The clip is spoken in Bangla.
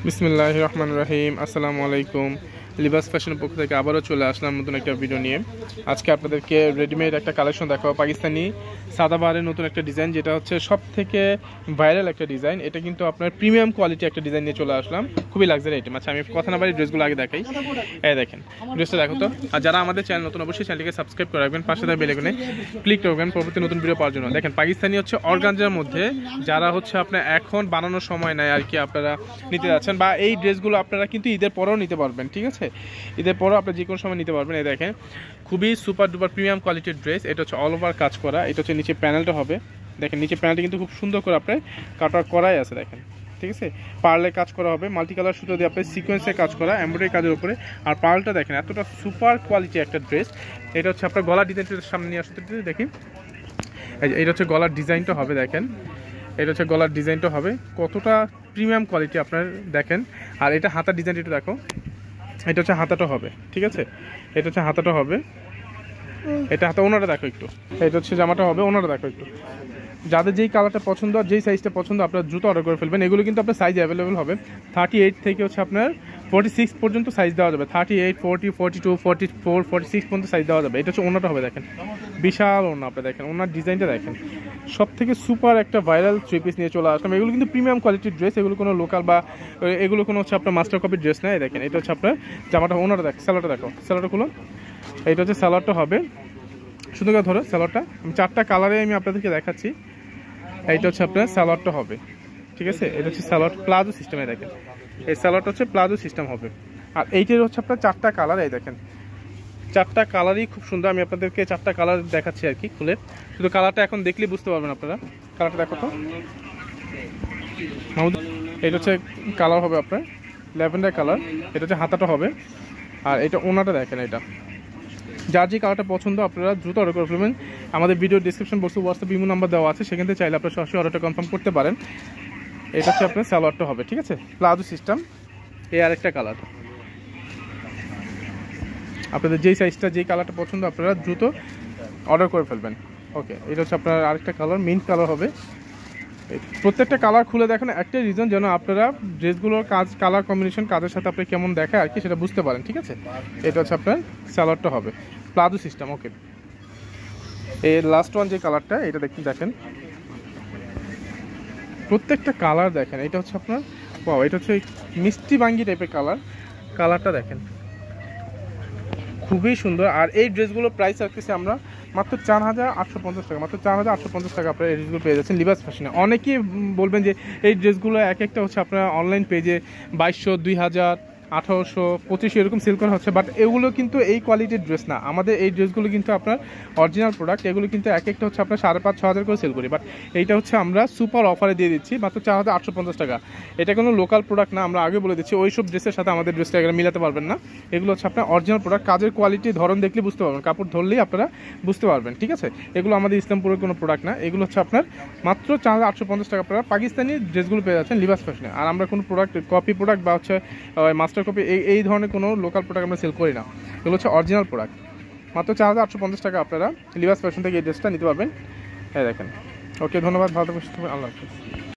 বিসমিল্লাহির রহমানির রহিম। আসসালামু আলাইকুম। লিবাস ফ্যাশনের পক্ষ থেকে আবারও চলে আসলাম নতুন একটা ভিডিও নিয়ে। আজকে আপনাদেরকে রেডিমেড একটা কালেকশন দেখাবো, পাকিস্তানি সাদাবাহারের নতুন একটা ডিজাইন, যেটা হচ্ছে সব থেকে ভাইরাল একটা ডিজাইন। এটা কিন্তু আপনার প্রিমিয়াম কোয়ালিটি একটা ডিজাইন নিয়ে চলে আসলাম, খুবই লাক্সারি আইটেম। আচ্ছা, আমি কথা না বাড়ি ড্রেসগুলো আগে দেখাই। এই দেখেন ড্রেসটা দেখো তো। আর যারা আমাদের চ্যানেল নতুন, অবশ্যই চ্যানেলটিকে সাবস্ক্রাইব করে রাখবেন, পাশে থাকা বেল আইকনে ক্লিক করবেন পরবর্তী নতুন ভিডিও পাওয়ার জন্য। দেখেন পাকিস্তানি হচ্ছে অর্গানজার মধ্যে, যারা হচ্ছে আপনার এখন বানানোর সময় নেয় আর কি, আপনারা নিতে যাচ্ছেন, বা এই ড্রেসগুলো আপনারা কিন্তু ঈদের পরেও নিতে পারবেন। ঠিক আছে, ঈদের পরেও আপনারা যে কোনো সময় নিতে পারবেন। এই দেখেন খুবই সুপার ডুপার প্রিমিয়াম কোয়ালিটির ড্রেস। এটা হচ্ছে অল ওভার কাজ করা। এটা হচ্ছে নিচে প্যানেলটা হবে, দেখেন নিচে প্যানেলটা কিন্তু খুব সুন্দর করে আপনার কাটার করাই আছে। দেখেন ঠিক আছে, পার্লের কাজ করা হবে, মাল্টি কালার সুতো দিয়ে আপনার সিকোয়েন্সের কাজ করা, এমব্রয়ডারি কাজের উপরে। আর পার্লটা দেখেন এতটা সুপার কোয়ালিটি একটা ড্রেস। এটা হচ্ছে আপনার গলার ডিজাইনটা সামনে নিয়ে আসতে দেখি। এটা হচ্ছে গলার ডিজাইনটা হবে, দেখেন এটা হচ্ছে গলার ডিজাইনটা হবে, কতটা প্রিমিয়াম কোয়ালিটি আপনার দেখেন। আর এটা হাতার ডিজাইনটা একটু দেখো, এটা হচ্ছে হাতাটা হবে। ঠিক আছে, এটা হচ্ছে হাতাটা হবে, এটা হাতা ওনারা দেখো একটু। এটা হচ্ছে জামাটা হবে, ওনারা দেখো একটু। যাদের যেই কালারটা পছন্দ আর যেই সাইজটা পছন্দ আপনার দ্রুত অর্ডার করে ফেলবেন। এগুলো কিন্তু আপনার সাইজ অ্যাভেলেবেল হবে 38 থেকে হচ্ছে আপনার 46 পর্যন্ত সাইজ দেওয়া যাবে। 38, 40, 42, 44, 46 পর্যন্ত সাইজ দেওয়া যাবে। এটা হচ্ছে ওনাটা হবে, দেখেন বিশাল ওনা। আপনি দেখেন ওনার ডিজাইনটা দেখেন, সব থেকে সুপার একটা ভাইরাল থ্রি পিস নিয়ে চলে আসলাম। এগুলো কিন্তু প্রিমিয়াম কোয়ালিটির ড্রেস, এগুলো কোনো লোকাল বা এগুলো কোনো হচ্ছে আপনার মাস্টার কপির ড্রেস নয়। দেখেন এটা হচ্ছে আপনার জামাটা, ওনাটা দেখেন, স্যালোয়ারটা দেখো, স্যালোয়ারটা খুলো। এইটা হচ্ছে স্যালোয়ারটা হবে, সুন্দর করে ধরো স্যালোয়ারটা। আমি চারটা কালারে আমি আপনাদেরকে দেখাচ্ছি। এইটা হচ্ছে আপনার সালোয়ারটা হবে। ঠিক আছে, এটা হচ্ছে সালোয়ার প্লাজো সিস্টেমে। দেখেন এই সালোয়ারটা হচ্ছে প্লাজো সিস্টেম হবে। আর এইটার হচ্ছে আপনার চারটা কালার। এই দেখেন চারটা কালারই খুব সুন্দর। আমি আপনাদেরকে চারটা কালার দেখাচ্ছি আর কি খুলে, শুধু কালারটা এখন দেখলেই বুঝতে পারবেন আপনারা। কালারটা দেখো তো, এটা হচ্ছে কালার হবে আপনার ল্যাভেন্ডার কালার। এটা হচ্ছে হাতাটা হবে, আর এটা ওনাটা দেখেন। এটা যার যে কালারটা পছন্দ আপনারা দ্রুত অর্ডার করে ফেলবেন। আমাদের ভিডিও ডিসক্রিপশন বক্সে হোয়াটসঅ্যাপ ইমো নাম্বার দেওয়া আছে, সেখান থেকে চাইলে আপনারা সরাসরি অর্ডারটা কনফার্ম করতে পারেন। এটা হচ্ছে আপনার সালোয়ারটা হবে। ঠিক আছে, প্লাজো সিস্টেম। এই আরেকটা কালার, আপনাদের যেই সাইজটা যেই কালারটা পছন্দ আপনারা দ্রুত অর্ডার করে ফেলবেন। ওকে, এটা হচ্ছে আপনার আরেকটা কালার, মিন্ট কালার হবে। প্রত্যেকটা কালার খুলে দেখেন একটাই রিজন, যেন আপনারা ড্রেসগুলোর কাজ কালার কম্বিনেশন কাজের সাথে আপনি কেমন দেখায় আর কি সেটা বুঝতে পারেন। ঠিক আছে, এটা হচ্ছে আপনার সালোয়ারটা হবে প্লাজো সিস্টেম। ওকে, এই লাস্ট ওয়ান যে কালারটা, এটা দেখেন প্রত্যেকটা কালার দেখেন। এটা হচ্ছে আপনার ওয়াও, এটা হচ্ছে মিষ্টি বাঙ্গি টাইপের কালারটা দেখেন খুবই সুন্দর। আর এই ড্রেসগুলোর প্রাইস রাখতেছি আমরা মাত্র 4850 টাকা। মাত্র 4850 টাকা আপনারা এই ড্রেসগুলো পেয়ে যাচ্ছেন লিবাস ফ্যাশনে। অনেকেই বলবেন যে এই ড্রেসগুলো এক একটা হচ্ছে আপনারা অনলাইন পেজে 2200, 2000, 1800, 2500 এরকম সেল করা হচ্ছে, বাট এগুলো কিন্তু এই কোয়ালিটির ড্রেস না। আমাদের এই ড্রেসগুলো কিন্তু আপনার অরিজিনাল প্রোডাক্ট। এগুলো কিন্তু এক একটা হচ্ছে আপনার 5,500-6,000 করে সেল করি, বাট এইটা হচ্ছে আমরা সুপার অফারে দিয়ে দিচ্ছি মাত্র 4850 টাকা। এটা কোনো লোকাল প্রোডাক্ট না, আমরা আগে বলে দিচ্ছি। ওই সব ড্রেসের সাথে আমাদের ড্রেসটা এখানে মিলাতে পারবেন না। এগুলো হচ্ছে আপনার অরিজিনাল প্রোডাক্ট, কাজের কোয়ালিটি ধরন দেখলে বুঝতে পারবেন, কাপড় ধরলেই আপনারা বুঝতে পারবেন। ঠিক আছে, এগুলো আমাদের ইসলামপুরের কোনো প্রোডাক্ট না। এগুলো হচ্ছে আপনার মাত্র 4850 টাকা আপনারা পাকিস্তানি ড্রেসগুলো পেয়ে যাচ্ছেন লিবাস ফ্যাশনে। আর আমরা কোনো প্রোডাক্ট কপি প্রোডাক্ট বা হচ্ছে মাস্টার কপি এই ধরনের কোনো লোকাল প্রোডাক্ট আমরা সেল করি না। এগুলো হচ্ছে অরিজিনাল প্রোডাক্ট। মাত্র 4850 টাকা আপনারা লিবাস ফ্যাশন থেকে এই ড্রেসটা নিতে পারবেন। হ্যাঁ দেখেন। ওকে, ধন্যবাদ, ভালো থাকবেন, আল্লাহ হাফেজ।